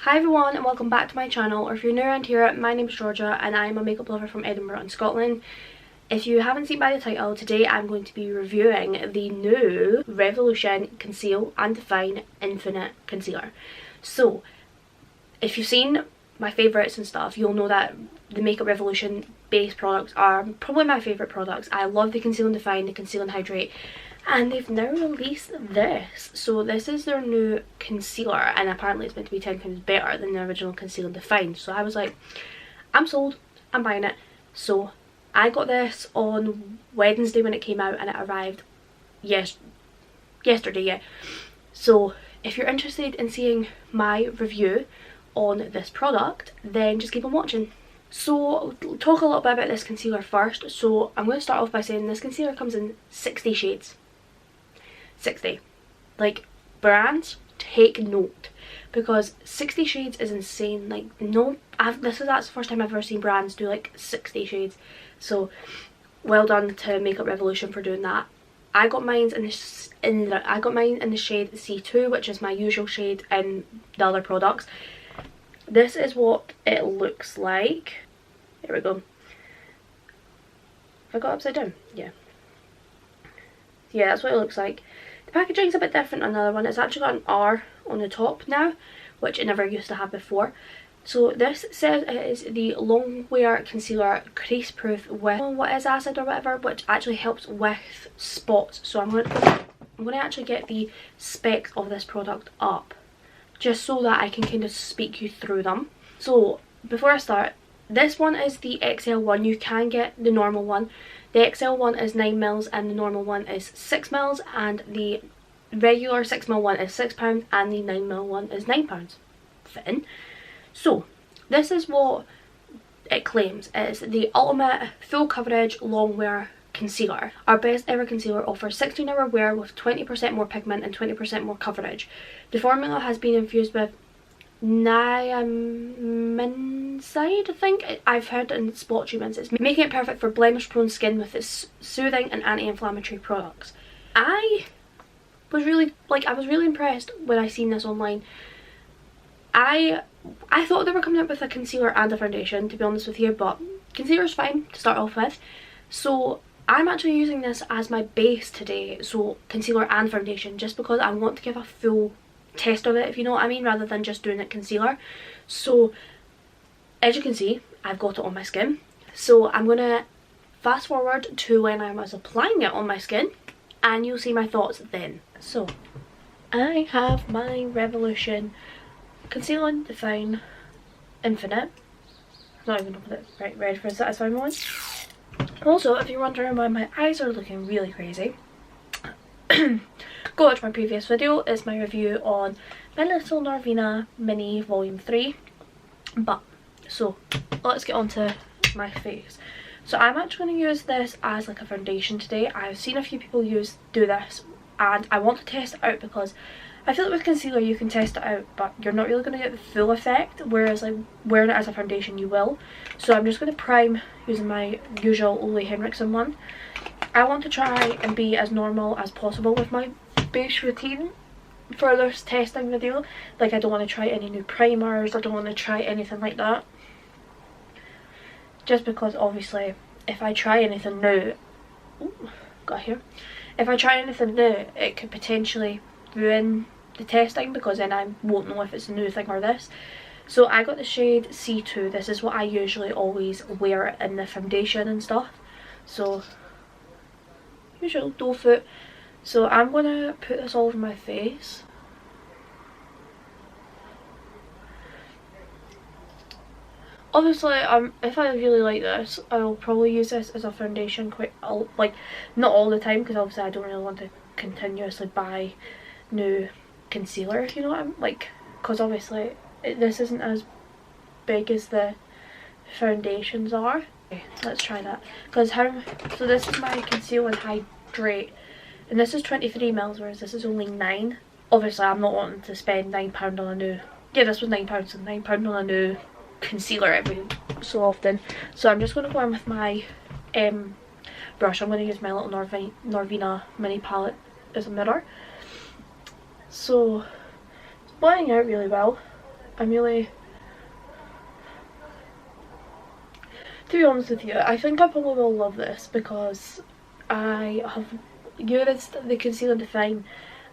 Hi everyone and welcome back to my channel, or if you're new around here, my name's Georgia and I'm a makeup lover from Edinburgh in Scotland. If you haven't seen by the title, today I'm going to be reviewing the new Revolution Conceal and Define Infinite Concealer. So, if you've seen my favourites and stuff, you'll know that the Makeup Revolution base products are probably my favourite products. I love the Conceal and Define, the Conceal and Hydrate. And they've now released this. So this is their new concealer, and apparently it's meant to be 10 times better than the original Conceal and Define. So I was like, I'm sold, I'm buying it. So I got this on Wednesday when it came out, and it arrived yesterday, yeah. So if you're interested in seeing my review on this product, then just keep on watching. So talk a little bit about this concealer first. So I'm going to start off by saying this concealer comes in 60 shades. 60. Like, brands, take note, because 60 shades is insane. Like, no, that's the first time I've ever seen brands do like 60 shades. So well done to Makeup Revolution for doing that. I got mine in the shade C2, which is my usual shade in the other products. This is what it looks like. Here we go. Have I got it upside down? Yeah. Yeah, that's what it looks like. The packaging's a bit different on the other one. It's actually got an R on the top now, which it never used to have before. So this says it is the long wear concealer, crease proof with what is acid or whatever, which actually helps with spots. So I'm going to actually get the specs of this product up, just so that I can kind of speak you through them. So before I start, this one is the XL one. You can get the normal one. The XL one is 9ml and the normal one is 6ml, and the regular 6ml one is £6 and the 9ml one is £9. Fitting. So this is what it claims. It's the ultimate full coverage long wear concealer. Our best ever concealer offers 16-hour wear with 20% more pigment and 20% more coverage. The formula has been infused with niacinamide, I think. I've heard in spot treatments. It's making it perfect for blemish prone skin with its soothing and anti-inflammatory products. I was really impressed when I seen this online. I thought they were coming up with a concealer and a foundation, to be honest with you, but concealer's fine to start off with. So I'm actually using this as my base today, so concealer and foundation, just because I want to give a full test of it, if you know what I mean, rather than just doing it concealer. So as you can see, I've got it on my skin, so I'm gonna fast forward to when I was applying it on my skin and you'll see my thoughts then. So I have my Revolution Conceal and Define Infinite. I'm not even gonna put it right ready for a satisfying moment. Also, if you're wondering why my eyes are looking really crazy, go watch my previous video. It's my review on my little Norvina Mini Volume 3. But, so, let's get on to my face. So I'm actually going to use this as like a foundation today. I've seen a few people do this, and I want to test it out because I feel like with concealer you can test it out, but you're not really going to get the full effect, whereas like wearing it as a foundation you will. So I'm just going to prime using my usual Ole Henriksen one. I want to try and be as normal as possible with my base routine for this testing video. Like, I don't want to try any new primers, I don't want to try anything like that, just because obviously if I try anything new, if I try anything new, it could potentially ruin the testing, because then I won't know if it's a new thing or this. So I got the shade C2. This is what I usually always wear in the foundation and stuff. So usual doe foot. So I'm gonna put this all over my face. Obviously, if I really like this, I will probably use this as a foundation like not all the time, because obviously I don't really want to continuously buy new concealer, if you know what I'm like, because obviously this isn't as big as the foundations are. Okay, let's try that. So this is my Conceal and Hydrate, and this is 23ml, whereas this is only 9. Obviously I'm not wanting to spend £9 on a new, this was £9, so £9 on a new concealer every so often. So I'm just going to go in with my brush. I'm going to use my little Norvina mini palette as a mirror. So it's blending out really well. I'm really, to be honest with you, I think I probably will love this because I have used the Conceal and Define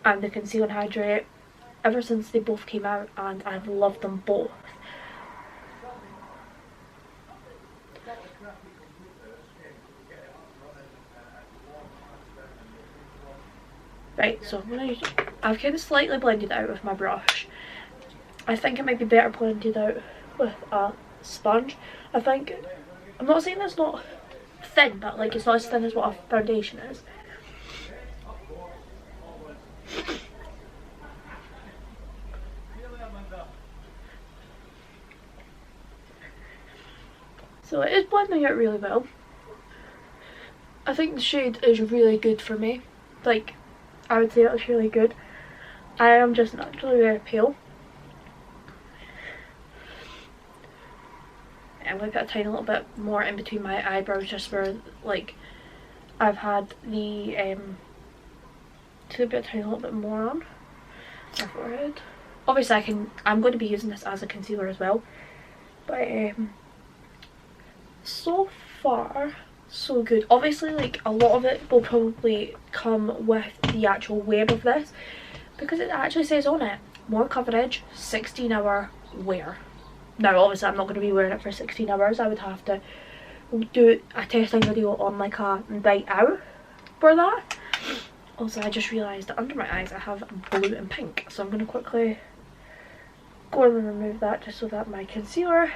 and the Conceal and Hydrate ever since they both came out, and I've loved them both. Right, so I've kind of slightly blended it out with my brush. I think it might be better blended out with a sponge. I'm not saying it's not thin, but like it's not as thin as what a foundation is. So it is blending out really well. I think the shade is really good for me. Like, I would say it's really good. I am just naturally very pale. I'm going to put a tiny little bit more in between my eyebrows, just where like I've had the to put a tiny little bit more on my forehead. Obviously I'm going to be using this as a concealer as well, but so far so good. Obviously like a lot of it will probably come with the actual wear of this, because it actually says on it more coverage, 16-hour wear. Now obviously I'm not going to be wearing it for 16 hours. I would have to do a testing video on like a night out for that. Also, I just realised that under my eyes I have blue and pink, so I'm going to quickly go in and remove that just so that my concealer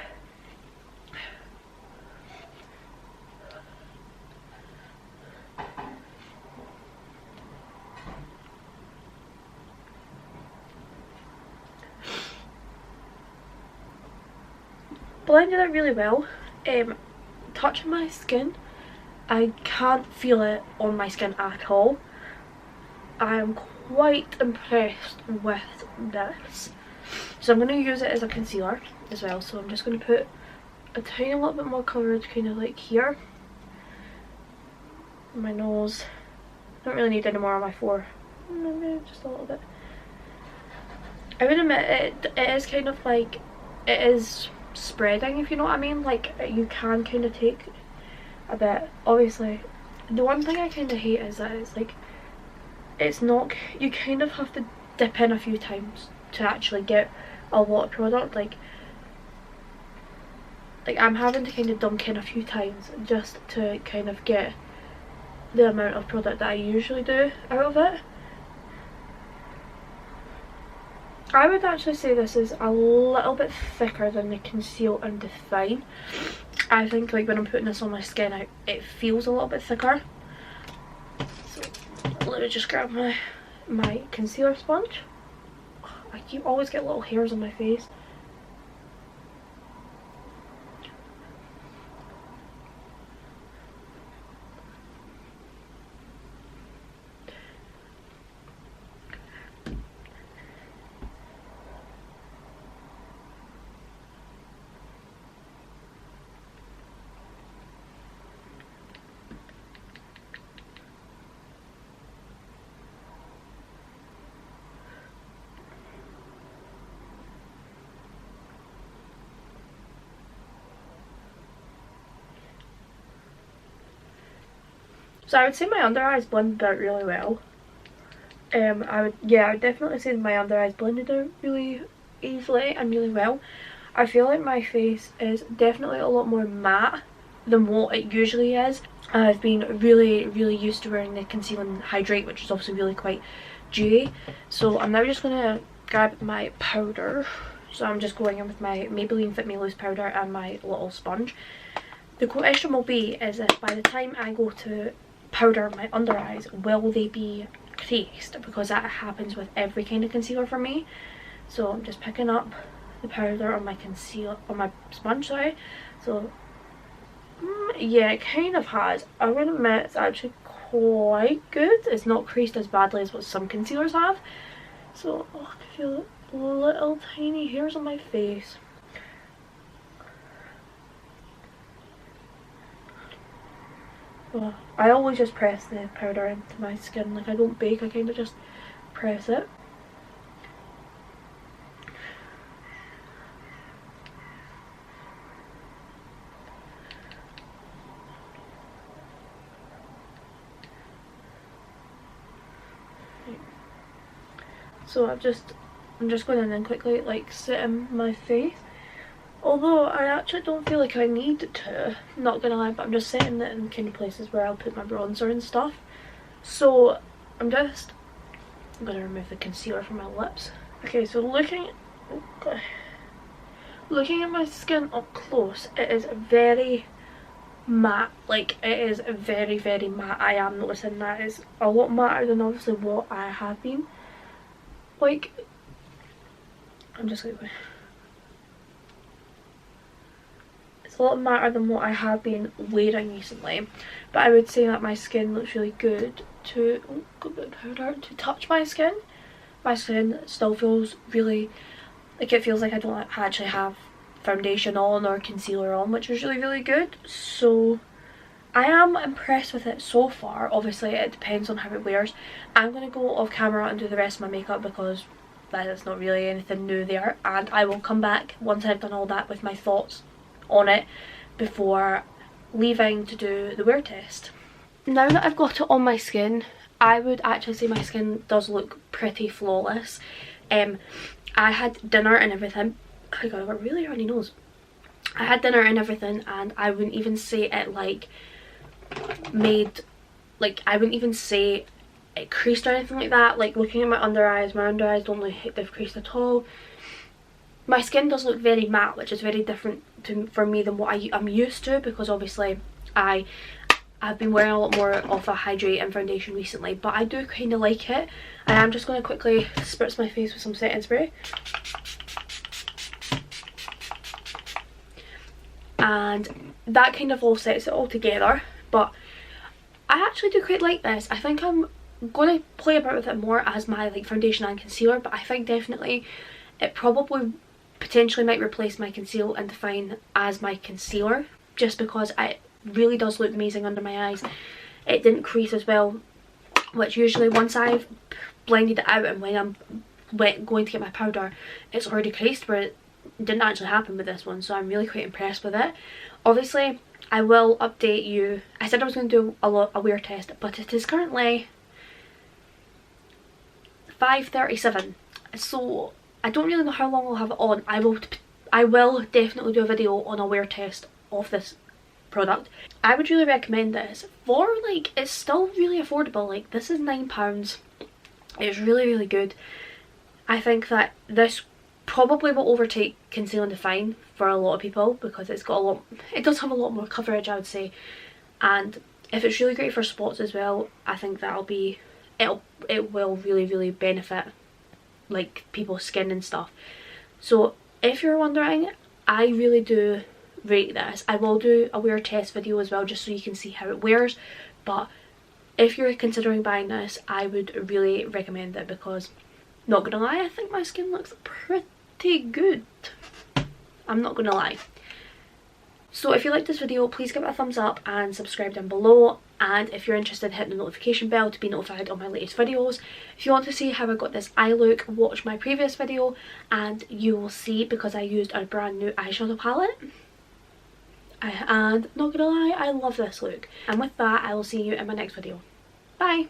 blended it really well. Touching my skin, I can't feel it on my skin at all. I am quite impressed with this. So I'm going to use it as a concealer as well. So I'm just going to put a tiny little bit more coverage kind of like here. My nose. Don't really need any more on my forehead. Maybe just a little bit. I would admit it is kind of like, it is spreading, if you know what I mean. Like you can kind of take a bit. Obviously the one thing I kind of hate is that it's like, it's not, you kind of have to dip in a few times to actually get a lot of product. Like I'm having to kind of dunk in a few times just to kind of get the amount of product that I usually do out of it. I would actually say this is a little bit thicker than the Conceal and Define. I think like when I'm putting this on my skin, it feels a little bit thicker. So let me just grab my concealer sponge. I always get little hairs on my face. So I would say my under eyes blended out really well. I would definitely say my under eyes blended out really easily and really well. I feel like my face is definitely a lot more matte than what it usually is. I've been really used to wearing the Conceal and Hydrate, which is obviously really quite dewy. So I'm now just going to grab my powder. So I'm just going in with my Maybelline Fit Me Loose powder and my little sponge. The question will be is if by the time I go to powder my under eyes, will they be creased, because that happens with every kind of concealer for me. So I'm just picking up the powder on my sponge, sorry. So yeah, it kind of has. I would admit it's actually quite good. It's not creased as badly as what some concealers have. So I can feel little tiny hairs on my face. Well, I always just press the powder into my skin. Like I don't bake, I kind of just press it. So I'm just going in and quickly like setting my face. Although I actually don't feel like I need to, not gonna lie, but I'm just setting it in kind of places where I'll put my bronzer and stuff. So I'm gonna remove the concealer from my lips. Okay, so looking at my skin up close, it is very matte. Like, it is very, very matte. I am noticing that is a lot matter than obviously what I have been. Like, I'm just like, it's a lot matter than what I have been wearing recently. But I would say that my skin looks really good to, oh, got a bit of powder, to touch my skin. My skin still feels really, like, it feels like I don't actually have foundation on or concealer on, which is really, really good. So I am impressed with it so far. Obviously it depends on how it wears. I'm going to go off camera and do the rest of my makeup because that is not really anything new there, and I will come back once I've done all that with my thoughts on it before leaving to do the wear test. Now that I've got it on my skin, I would actually say my skin does look pretty flawless. I had dinner and everything. Oh my god, I've got a really runny nose. I had dinner and everything, and I wouldn't even say it like made, like, I wouldn't even say it creased or anything like that. Like, looking at my under eyes don't look like they've creased at all. My skin does look very matte, which is very different for me than what I'm used to, because obviously I've been wearing a lot more of a hydrating foundation recently, but I do kind of like it. And I'm just going to quickly spritz my face with some setting spray. And that kind of all sets it all together. But I actually do quite like this. I think I'm going to play about with it more as my like foundation and concealer, but I think definitely it probably potentially might replace my Conceal and Define as my concealer, just because it really does look amazing under my eyes. It didn't crease as well, which usually once I've blended it out and when I'm going to get my powder, it's already creased, but it didn't actually happen with this one, so I'm really quite impressed with it. Obviously I will update you. I said I was going to do a wear test, but it is currently 5:37, so I don't really know how long I'll have it on. I will definitely do a video on a wear test of this product. I would really recommend this for, like, it's still really affordable. Like, this is £9. It's really, really good. I think that this probably will overtake Conceal and Define for a lot of people, because it's got a lot, it does have a lot more coverage, I would say. And if it's really great for spots as well, I think that'll be, it will really, really benefit like people's skin and stuff. So if you're wondering, I really do rate this. I will do a wear test video as well, just so you can see how it wears. But if you're considering buying this, I would really recommend it, because not gonna lie, I think my skin looks pretty good. I'm not gonna lie. So if you liked this video, please give it a thumbs up and subscribe down below. And if you're interested, hit the notification bell to be notified on my latest videos. If you want to see how I got this eye look, watch my previous video and you will see, because I used a brand new eyeshadow palette. And not gonna lie, I love this look. And with that, I will see you in my next video. Bye!